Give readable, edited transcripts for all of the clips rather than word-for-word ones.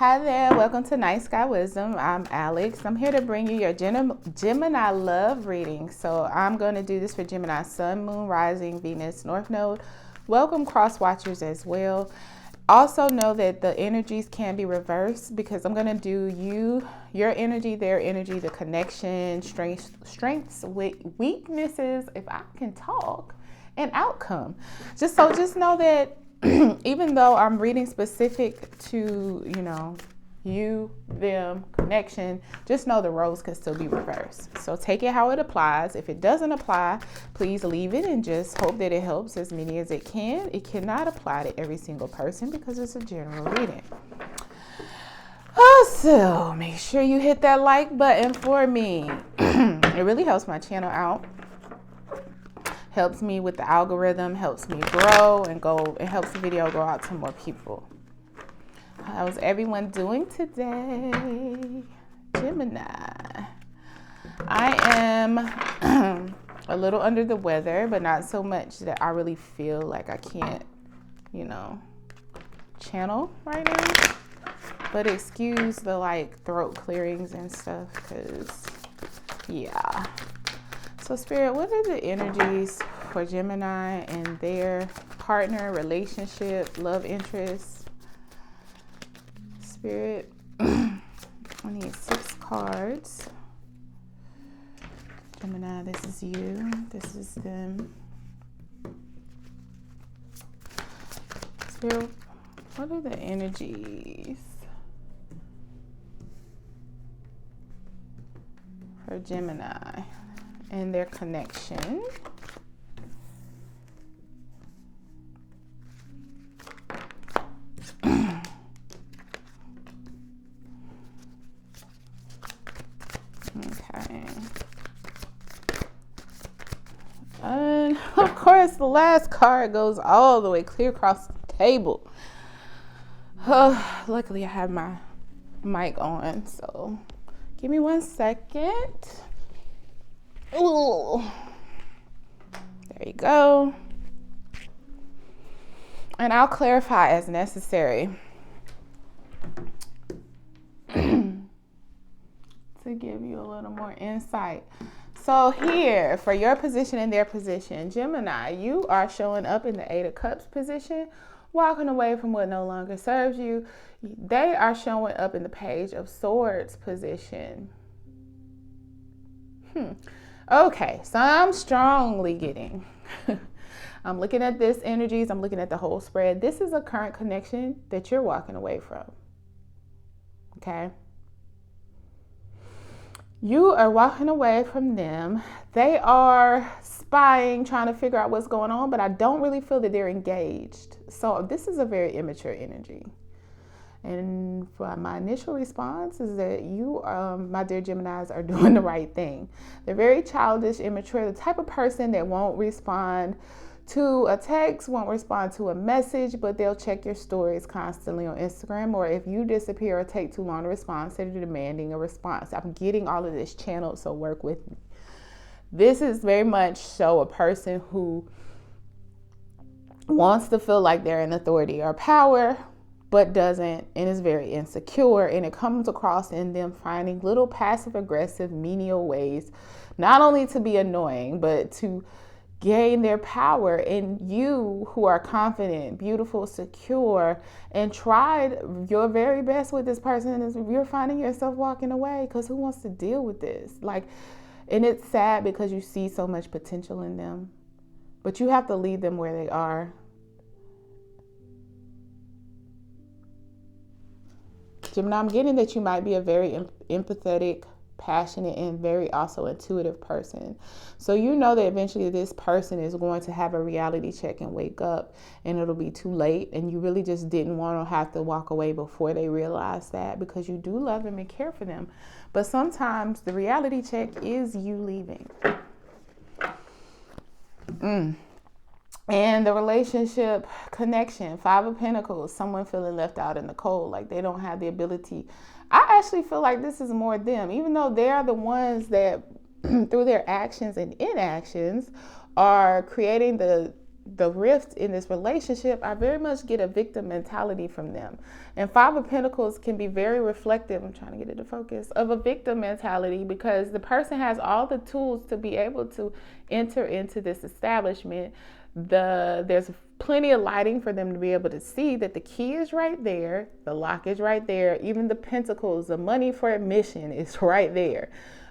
Hi there, welcome to Night Sky Wisdom. I'm Alex. I'm here to bring you your Gemini love reading. So I'm going to do this for Gemini Sun, Moon, Rising, Venus, North Node. Welcome cross watchers as well. Also know that the energies can be reversed because I'm going to do your energy, their energy, the connection, strengths, weaknesses, if I can talk, and outcome. Just know that even though I'm reading specific to, you, them, connection, just know the roles can still be reversed. So take it how it applies. If it doesn't apply, please leave it and just hope that it helps as many as it can. It cannot apply to every single person because it's a general reading. So make sure you hit that like button for me. It really helps my channel out. Helps me with the algorithm, helps me grow and it helps the video go out to more people. How's everyone doing today? Gemini. I am a little under the weather, but not so much that I really feel like I can't, channel right now. But excuse the throat clearings and stuff, because yeah. So Spirit, what are the energies for Gemini and their partner, relationship, love interest? Spirit, I need 6 cards. Gemini, this is you. This is them. Spirit, what are the energies for Gemini and their connection? Okay. And of course, the last card goes all the way clear across the table. Luckily, I have my mic on, so give me 1 second. Ooh. There you go. And I'll clarify as necessary to give you a little more insight. So here, for your position and their position, Gemini, you are showing up in the 8 of Cups position, walking away from what no longer serves you. They are showing up in the Page of Swords position. Okay, so I'm strongly getting, I'm looking at this energies, I'm looking at the whole spread. This is a current connection that you're walking away from. Okay? You are walking away from them. They are spying, trying to figure out what's going on, but I don't really feel that they're engaged. So this is a very immature energy. And my initial response is that you, my dear Geminis, are doing the right thing. They're very childish, immature, the type of person that won't respond to a text, won't respond to a message, but they'll check your stories constantly on Instagram, or if you disappear or take too long to respond, they're demanding a response. I'm getting all of this channeled, so work with me. This is very much so a person who wants to feel like they're in authority or power, but doesn't, and is very insecure, and it comes across in them finding little passive-aggressive, menial ways, not only to be annoying, but to gain their power. And you, who are confident, beautiful, secure, and tried your very best with this person, is you're finding yourself walking away because who wants to deal with this? And it's sad because you see so much potential in them, but you have to leave them where they are. Gemini, I'm getting that you might be a very empathetic, passionate, and very also intuitive person. So you know that eventually this person is going to have a reality check and wake up, and it'll be too late, and you really just didn't want to have to walk away before they realize that, because you do love them and care for them. But sometimes the reality check is you leaving. And the relationship connection, 5 of Pentacles, someone feeling left out in the cold, like they don't have the ability. I actually feel like this is more them, even though they are the ones that through their actions and inactions are creating the the rift in this relationship, I very much get a victim mentality from them. And Five of Pentacles can be very reflective, I'm trying to get it to focus, of a victim mentality, because the person has all the tools to be able to enter into this establishment. There's plenty of lighting for them to be able to see that the key is right there, the lock is right there, even the pentacles, the money for admission is right there.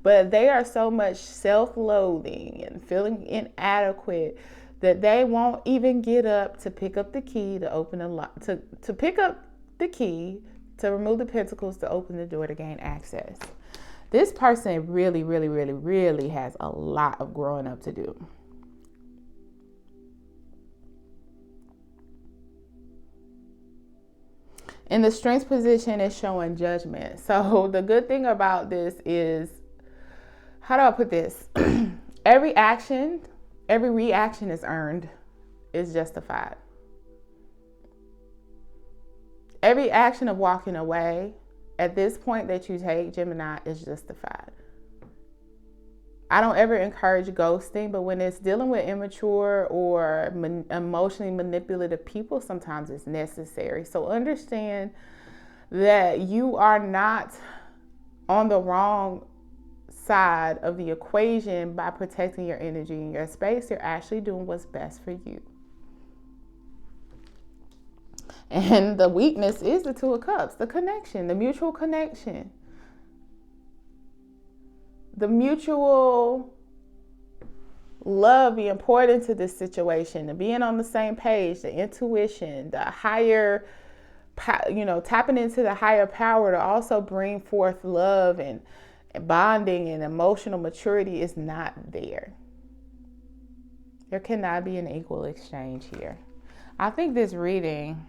But they are so much self-loathing and feeling inadequate that they won't even get up to pick up the key to open the lock, to pick up the key to remove the pentacles to open the door to gain access. This person really, really, really, really has a lot of growing up to do. And the strength position is showing judgment. So the good thing about this is, how do I put this? Every reaction is earned, is justified. Every action of walking away at this point that you take, Gemini, is justified. I don't ever encourage ghosting, but when it's dealing with immature or emotionally manipulative people, sometimes it's necessary. So understand that you are not on the wrong side of the equation by protecting your energy and your space. You're actually doing what's best for you. And the weakness is the Two of Cups, the connection, the mutual connection. The mutual love being poured into this situation, the being on the same page, the intuition, the higher, tapping into the higher power to also bring forth love and bonding and emotional maturity is not there. There cannot be an equal exchange here. I think this reading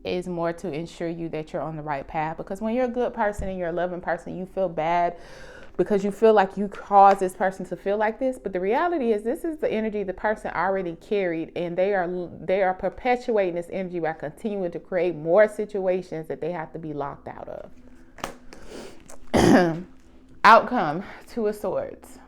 is more to ensure you that you're on the right path, because when you're a good person and you're a loving person, you feel bad because you feel like you caused this person to feel like this. But the reality is, this is the energy the person already carried, and they are perpetuating this energy by continuing to create more situations that they have to be locked out of. Outcome, Two of Swords.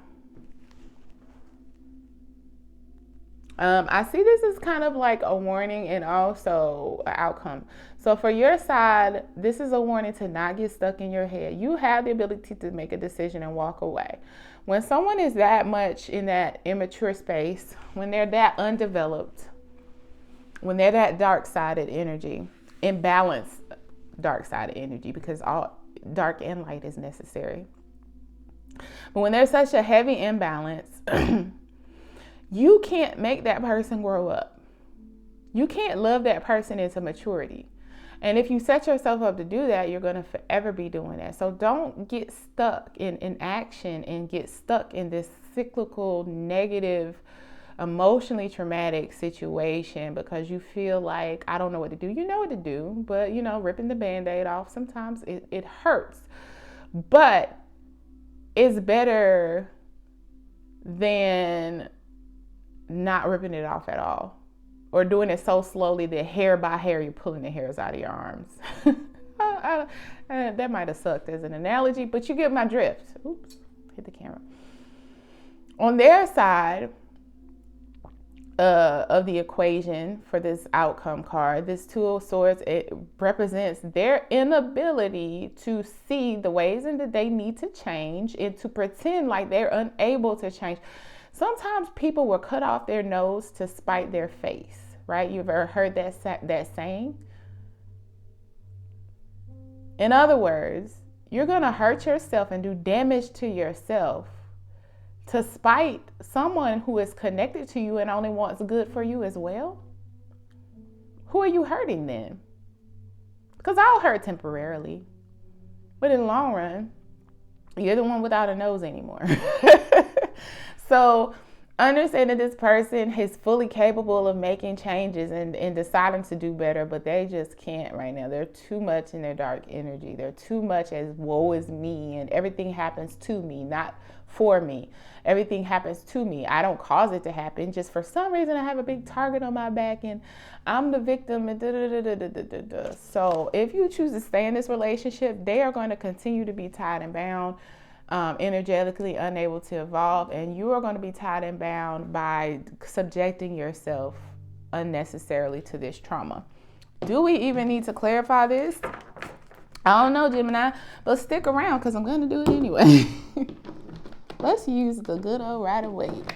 I see this as kind of like a warning and also an outcome. So for your side, this is a warning to not get stuck in your head. You have the ability to make a decision and walk away. When someone is that much in that immature space, when they're that undeveloped, when they're that dark-sided energy, imbalanced dark-sided energy, because all dark and light is necessary. But when there's such a heavy imbalance, you can't make that person grow up. You can't love that person into maturity. And if you set yourself up to do that, you're going to forever be doing that. So don't get stuck in action and get stuck in this cyclical, negative, emotionally traumatic situation because you feel like, I don't know what to do. You know what to do, but ripping the Band-Aid off, sometimes it hurts. But it's better than not ripping it off at all, or doing it so slowly that hair by hair you're pulling the hairs out of your arms. That might have sucked as an analogy, but you get my drift. Oops, hit the camera. On their side of the equation for this outcome card, this Two of Swords, it represents their inability to see the ways in that they need to change and to pretend like they're unable to change. Sometimes people will cut off their nose to spite their face, right? You've ever heard that saying? In other words, you're going to hurt yourself and do damage to yourself to spite someone who is connected to you and only wants good for you as well. Who are you hurting then? Because I'll hurt temporarily, but in the long run, you're the one without a nose anymore. So understand that this person is fully capable of making changes and deciding to do better, but they just can't right now. They're too much in their dark energy. They're too much as woe is me, and everything happens to me, not for me. Everything happens to me. I don't cause it to happen. Just for some reason, I have a big target on my back and I'm the victim. And So if you choose to stay in this relationship, they are going to continue to be tied and bound. energetically unable to evolve, and you are going to be tied and bound by subjecting yourself unnecessarily to this trauma. Do we even need to clarify this? I don't know, Gemini, but stick around because I'm going to do it anyway. Let's use the good old Rider-Waite.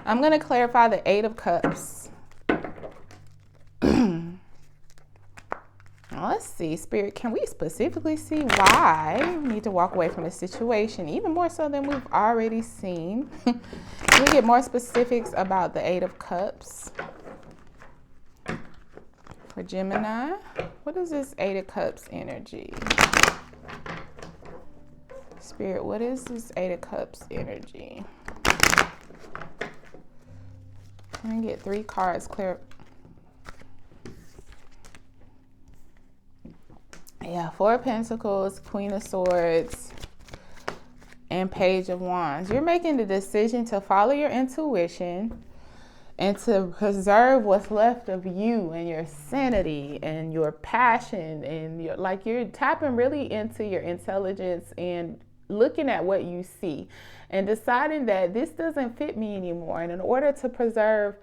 I'm going to clarify the 8 of Cups. Now let's see, Spirit, can we specifically see why we need to walk away from the situation, even more so than we've already seen? Can we get more specifics about the 8 of Cups for Gemini? What is this 8 of Cups energy? Spirit, what is this 8 of Cups energy? Can I get 3 cards clear? Yeah, 4 of Pentacles, Queen of Swords, and Page of Wands. You're making the decision to follow your intuition and to preserve what's left of you and your sanity and your passion, and you're tapping really into your intelligence and looking at what you see and deciding that this doesn't fit me anymore. And in order to preserve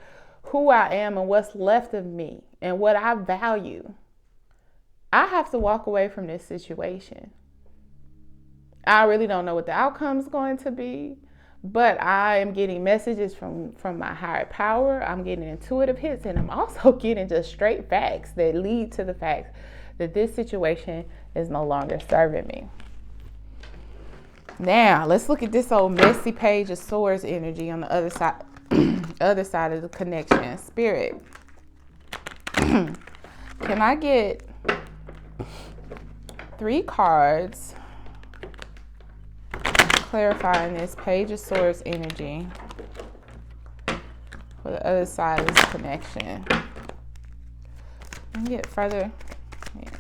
who I am and what's left of me and what I value, I have to walk away from this situation. I really don't know what the outcome is going to be, but I am getting messages from my higher power. I'm getting intuitive hits, and I'm also getting just straight facts that lead to the fact that this situation is no longer serving me. Now, let's look at this old messy Page of Swords energy on the other side, other side of the connection. Spirit, can I get 3 cards clarifying this Page of Swords energy for the other side of this connection? Let me get further. Yeah.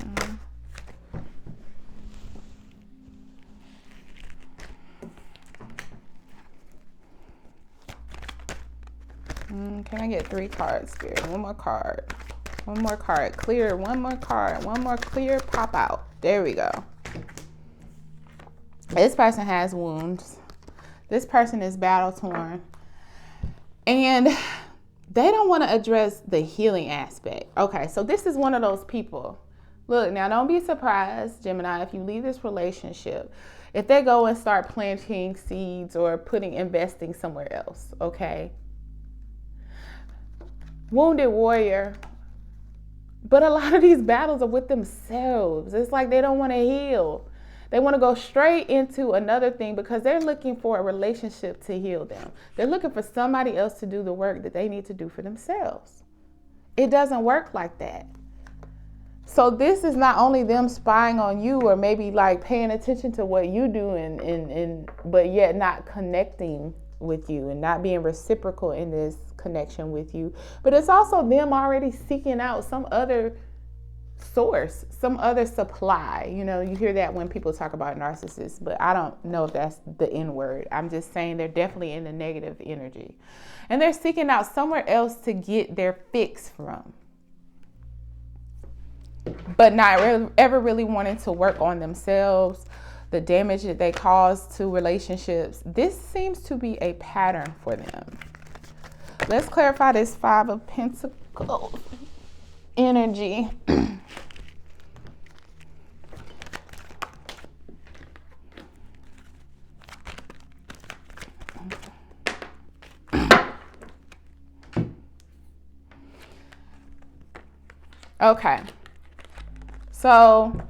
Can I get 3 cards, Spirit? One more card. One more card. Clear. One more card. One more clear. Pop out. There we go. This person has wounds. This person is battle torn. And they don't want to address the healing aspect. Okay, so this is one of those people. Look, now don't be surprised, Gemini, if you leave this relationship, if they go and start planting seeds or investing somewhere else, okay? Wounded warrior. But a lot of these battles are with themselves. It's like they don't want to heal. They want to go straight into another thing because they're looking for a relationship to heal them. They're looking for somebody else to do the work that they need to do for themselves. It doesn't work like that. So this is not only them spying on you or maybe like paying attention to what you do and but yet not connecting with you and not being reciprocal in this connection with you, but it's also them already seeking out some other source, some other supply. You know, you hear that when people talk about narcissists, but I don't know if that's the N word. I'm just saying they're definitely in the negative energy and they're seeking out somewhere else to get their fix from, but not ever really wanting to work on themselves, the damage that they cause to relationships. This seems to be a pattern for them. Let's clarify this 5 of Pentacles energy. Okay. So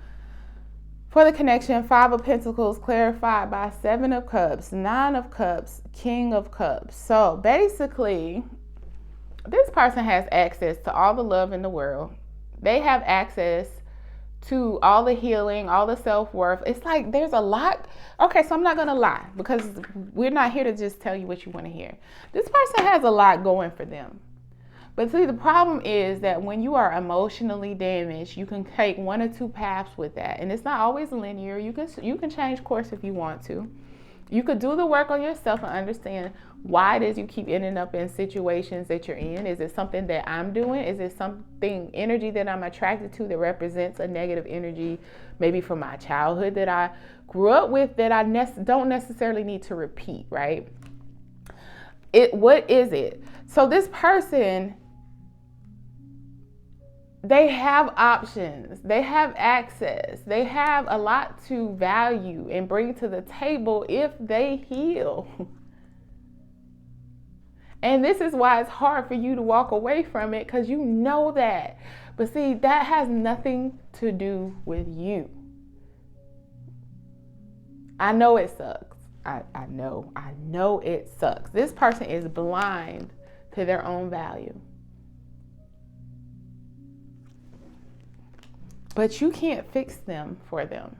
for the connection, 5 of Pentacles clarified by 7 of Cups, 9 of Cups, King of Cups. So basically, this person has access to all the love in the world. They have access to all the healing, all the self-worth. It's like there's a lot. Okay, so I'm not going to lie because we're not here to just tell you what you want to hear. This person has a lot going for them. But see, the problem is that when you are emotionally damaged, you can take 1 or 2 paths with that. And it's not always linear. You can change course if you want to. You could do the work on yourself and understand why it is you keep ending up in situations that you're in. Is it something that I'm doing? Is it something, energy that I'm attracted to that represents a negative energy, maybe from my childhood that I grew up with that I don't necessarily need to repeat, right? What is it? So this person, they have options, they have access, they have a lot to value and bring to the table if they heal. And this is why it's hard for you to walk away from it, because you know that. But see, that has nothing to do with you. I know it sucks. I know it sucks. This person is blind to their own value. But you can't fix them for them.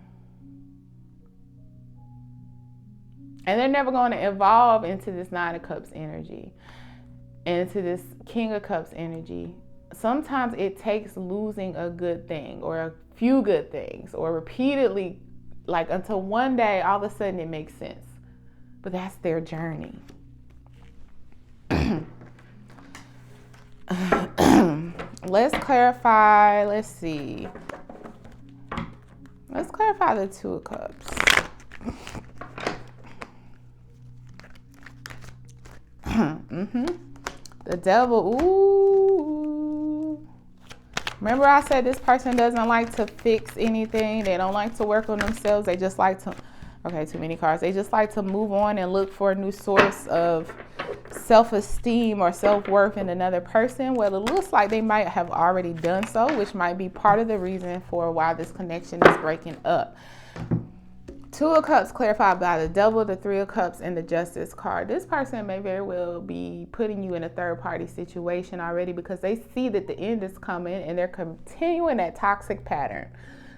And they're never going to evolve into this Nine of Cups energy, into this King of Cups energy. Sometimes it takes losing a good thing or a few good things or repeatedly, like until one day, all of a sudden it makes sense. But that's their journey. Let's clarify. Let's see. Let's clarify the Two of Cups. The Devil. Ooh. Remember I said this person doesn't like to fix anything. They don't like to work on themselves. They just like to, okay, too many cards. They just like to move on and look for a new source of self-esteem or self-worth in another person. Well, it looks like they might have already done so, which might be part of the reason for why this connection is breaking up. Two of Cups clarified by the Devil, the Three of Cups, and the Justice card. This person may very well be putting you in a third-party situation already because they see that the end is coming and they're continuing that toxic pattern,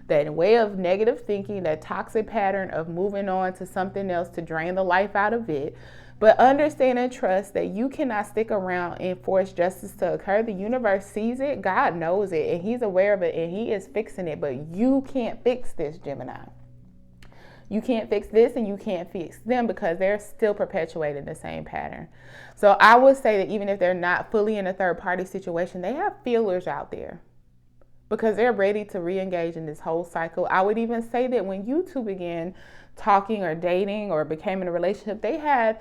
that way of negative thinking, that toxic pattern of moving on to something else to drain the life out of it. But understand and trust that you cannot stick around and force justice to occur. The universe sees it, God knows it, and He's aware of it, and He is fixing it. But you can't fix this, Gemini. You can't fix this and you can't fix them because they're still perpetuating the same pattern. So I would say that even if they're not fully in a third-party situation, they have feelers out there because they're ready to re-engage in this whole cycle. I would even say that when you two began talking or dating or became in a relationship, they had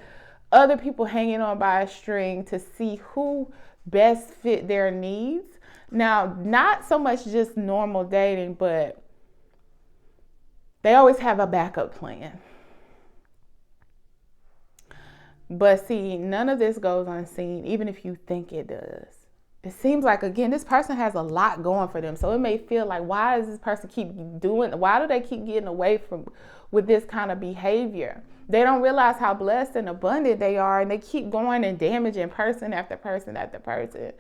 other people hanging on by a string to see who best fit their needs. Now, not so much just normal dating, but they always have a backup plan. But see, none of this goes unseen, even if you think it does. It seems like, again, this person has a lot going for them. So it may feel like, why does this person why do they keep getting away with this kind of behavior? They don't realize how blessed and abundant they are, and they keep going and damaging person after person after person.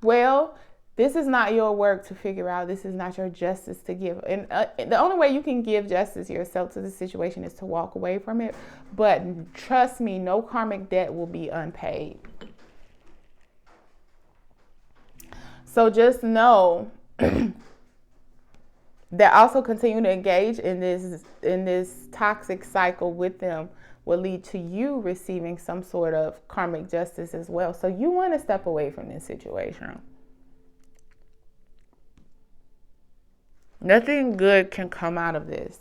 Well, this is not your work to figure out. This is not your justice to give. And the only way you can give justice yourself to the situation is to walk away from it. But trust me, no karmic debt will be unpaid. So just know that also continue to engage in this toxic cycle with them will lead to you receiving some sort of karmic justice as well. So you want to step away from this situation. Nothing good can come out of this.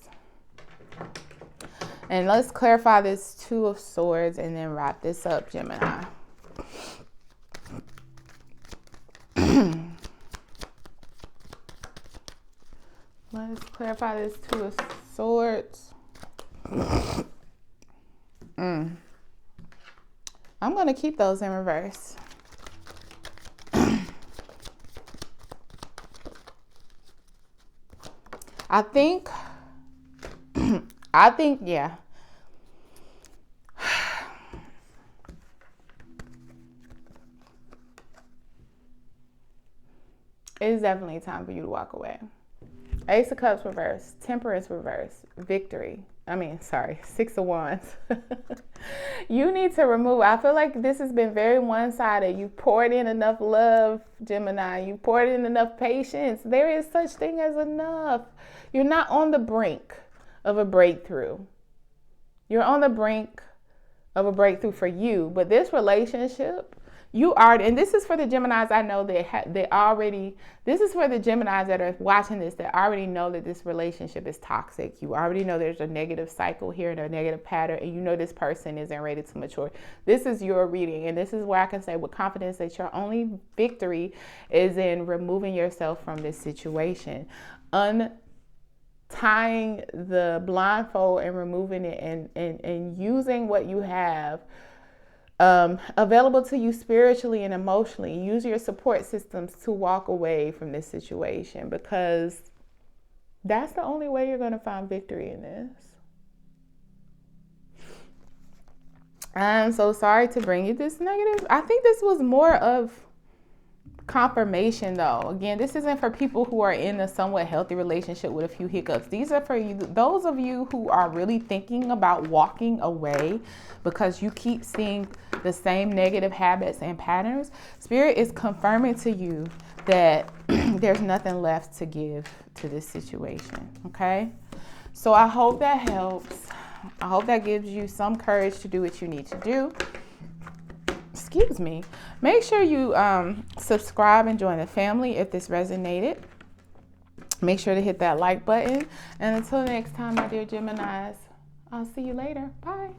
And let's clarify this Two of Swords and then wrap this up, Gemini. Let's clarify this Two of Swords. I'm going to keep those in reverse. I think, yeah. It's definitely time for you to walk away. Ace of Cups reverse, Temperance reverse, Victory. Six of Wands. You need to remove, I feel like this has been very one-sided. You've poured in enough love, Gemini. You've poured in enough patience. There is such thing as enough. You're not on the brink of a breakthrough. You're on the brink of a breakthrough for you. But this relationship, you are, and this is for the Geminis I know this is for the Geminis that are watching this that already know that this relationship is toxic. You already know there's a negative cycle here and a negative pattern, and you know this person isn't ready to mature. This is your reading, and this is where I can say with confidence that your only victory is in removing yourself from this situation. Tying the blindfold and removing it and using what you have available to you spiritually and emotionally. Use your support systems to walk away from this situation, because that's the only way you're going to find victory in this. I'm so sorry to bring you this negative. I think this was more of confirmation though. Again, this isn't for people who are in a somewhat healthy relationship with a few hiccups. These are for you, those of you who are really thinking about walking away because you keep seeing the same negative habits and patterns. Spirit is confirming to you that there's nothing left to give to this situation. Okay, so I hope that helps. I hope that gives you some courage to do what you need to do. Excuse me. Make sure you subscribe and join the family if this resonated. Make sure to hit that like button. And until next time, my dear Geminis, I'll see you later. Bye.